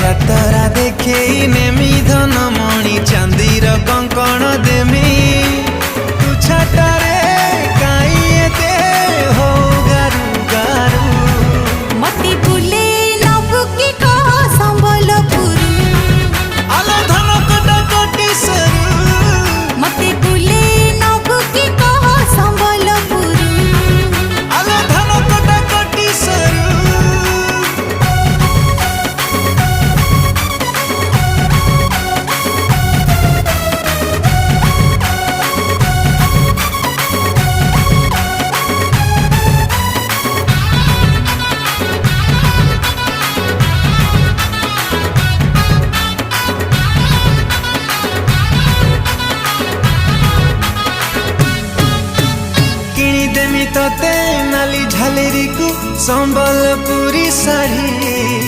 जातरा देखे नेमी धन मणि चांदीर कंकण देमी तू छाटारे काई एते हो गारू गारू मती बुले नबु की कह संबलपुर आलो धन कटा कोटी सरू मती बुले नबु की कह संबलपुर आलो धन कटा कोटी सरू तते नाली झालेरी को संबलपुरी साड़ी